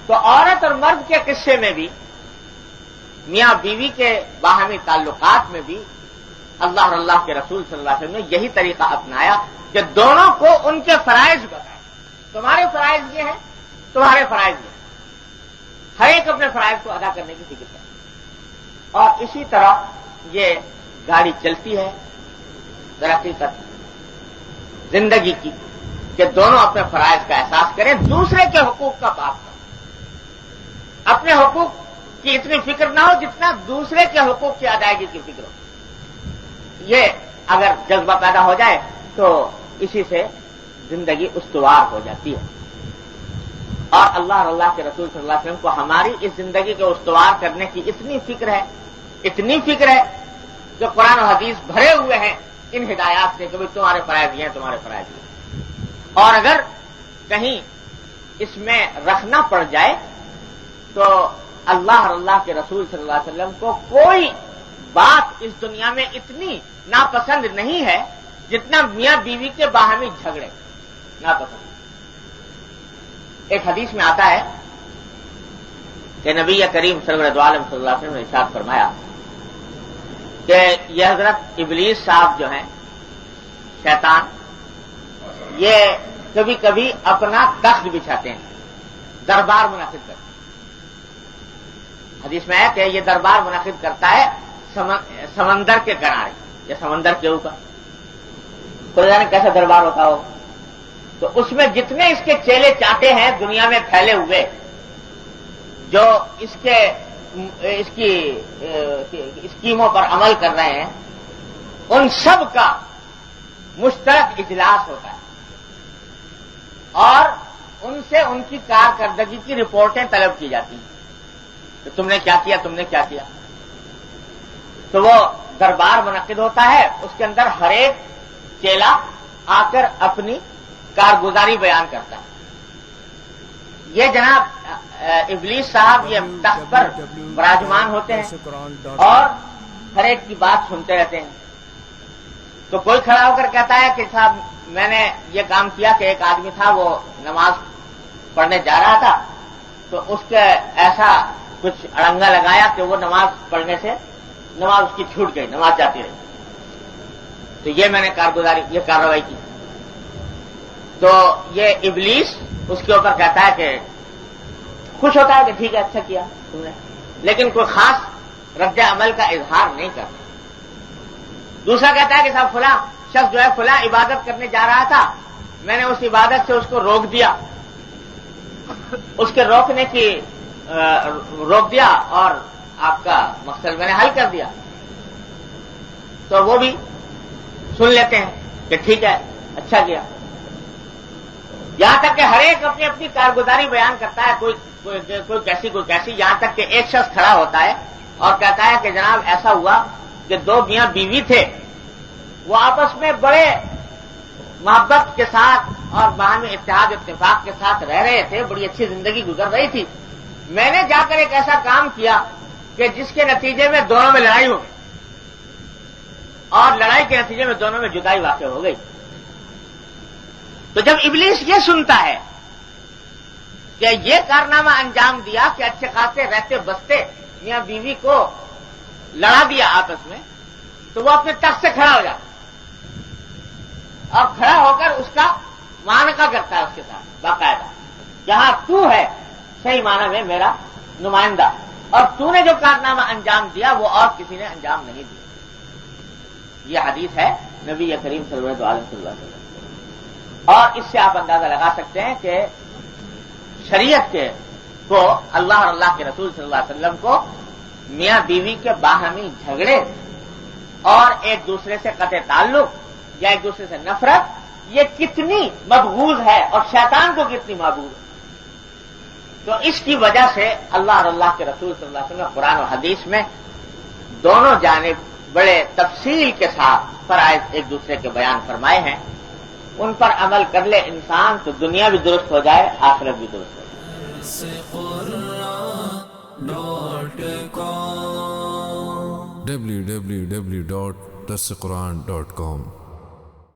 تو عورت اور مرد کے قصے میں بھی، میاں بیوی کے باہمی تعلقات میں بھی اللہ اور اللہ کے رسول صلی اللہ علیہ وسلم نے یہی طریقہ اپنایا کہ دونوں کو ان کے فرائض بتائے. تمہارے فرائض یہ ہیں، تمہارے فرائض یہ ہیں، ہر ایک اپنے فرائض کو ادا کرنے کی فکر کرے. اور اسی طرح یہ گاڑی چلتی ہے ترقی کر زندگی کی کہ دونوں اپنے فرائض کا احساس کریں، دوسرے کے حقوق کا پاس کریں. اپنے حقوق کی اتنی فکر نہ ہو جتنا دوسرے کے حقوق کی ادائیگی کی فکر ہو. یہ اگر جذبہ پیدا ہو جائے تو اسی سے زندگی استوار ہو جاتی ہے. اور اللہ اور اللہ کے رسول صلی اللہ علیہ وسلم کو ہماری اس زندگی کو استوار کرنے کی اتنی فکر ہے جو قرآن و حدیث بھرے ہوئے ہیں ان ہدایات سے کہ بھائی تمہارے فرائض یہ ہیں، تمہارے فرائض یہ ہیں. اور اگر کہیں اس میں رکھنا پڑ جائے تو اللہ اور اللہ کے رسول صلی اللہ علیہ وسلم کو کوئی بات اس دنیا میں اتنی ناپسند نہیں ہے جتنا میاں بیوی کے باہمی جھگڑے ناپسند. ایک حدیث میں آتا ہے کہ نبی کریم سرور دو عالم صلی اللہ علیہ وسلم نے ارشاد فرمایا کہ یہ حضرت ابلیس صاحب جو ہیں، شیطان، یہ کبھی کبھی اپنا تخت بچھاتے ہیں، دربار منعقد کرتے ہیں. حدیث میں ہے کہ یہ دربار منعقد کرتا ہے سمندر کے کنارے یا سمندر کے اوپر. خدا جانے کیسا دربار ہوتا ہو. تو اس میں جتنے اس کے چیلے چاٹے ہیں دنیا میں پھیلے ہوئے، جو اس کی اسکیموں پر عمل کر رہے ہیں، ان سب کا مشترک اجلاس ہوتا ہے اور ان سے ان کی کارکردگی کی رپورٹیں طلب کی جاتی ہیں کہ تم نے کیا کیا، تم نے کیا کیا. تو وہ دربار منعقد ہوتا ہے، اس کے اندر ہر ایک چیلا آ کر اپنی کارگزاری بیان کرتا ہے. یہ جناب ابلیس صاحب یہ تخت پر براجمان ہوتے ہیں اور ہر ایک کی بات سنتے رہتے ہیں. تو کوئی کھڑا ہو کر کہتا ہے کہ صاحب میں نے یہ کام کیا کہ ایک آدمی تھا وہ نماز پڑھنے جا رہا تھا، تو اس کے ایسا کچھ اڑنگا لگایا کہ وہ نماز پڑھنے سے نماز اس کی چھوٹ گئی، نماز جاتی رہی. تو یہ میں نے یہ کارروائی کی. تو یہ ابلیس اس کے اوپر کہتا ہے کہ خوش ہوتا ہے کہ ٹھیک ہے، اچھا کیا تم نے، لیکن کوئی خاص رد عمل کا اظہار نہیں کرتا. دوسرا کہتا ہے کہ صاحب فلاں شخص جو ہے فلاں عبادت کرنے جا رہا تھا، میں نے اس عبادت سے اس کو روک دیا، اس کے روک دیا اور آپ کا مقصد میں نے حل کر دیا. تو وہ بھی سن لیتے ہیں کہ ٹھیک ہے، اچھا کیا. یہاں تک کہ ہر ایک اپنی اپنی کارگزاری بیان کرتا ہے، کوئی کیسی، یہاں تک کہ ایک شخص کھڑا ہوتا ہے اور کہتا ہے کہ جناب ایسا ہوا کہ دو میاں بیوی تھے، وہ آپس میں بڑے محبت کے ساتھ اور باہمی اتحاد اتفاق کے ساتھ رہ رہے تھے، بڑی اچھی زندگی گزر رہی تھی. میں نے جا کر ایک ایسا کام کیا کہ جس کے نتیجے میں دونوں میں لڑائی ہو گئی اور لڑائی کے نتیجے میں دونوں میں جدائی واقع ہو گئی. تو جب ابلیس یہ سنتا ہے کہ یہ کارنامہ انجام دیا کہ اچھے خاصے رہتے بستے میاں بیوی کو لڑا دیا آپس میں، تو وہ اپنے تخت سے کھڑا ہو جاتا اور کھڑا ہو کر اس کا معانقہ کرتا ہے اس کے ساتھ باقاعدہ. جہاں تو ہے صحیح معنی میں میرا نمائندہ، اور تو نے جو کارنامہ انجام دیا وہ اور کسی نے انجام نہیں دیا. یہ حدیث ہے نبی کریم صلی اللہ علیہ وسلم. اور اس سے آپ اندازہ لگا سکتے ہیں کہ شریعت کو اللہ اور اللہ کے رسول صلی اللہ علیہ وسلم کو میاں بیوی کے باہمی جھگڑے اور ایک دوسرے سے قطع تعلق یا ایک دوسرے سے نفرت یہ کتنی مبغوض ہے اور شیطان کو کتنی محبوب ہے. تو اس کی وجہ سے اللہ اور اللہ کے رسول صلی اللہ علیہ وسلم قرآن و حدیث میں دونوں جانب بڑے تفصیل کے ساتھ فرائض ایک دوسرے کے بیان فرمائے ہیں. ان پر عمل کر لے انسان تو دنیا بھی درست ہو جائے، آخرت بھی درست ہو جائے. www.dasquran.com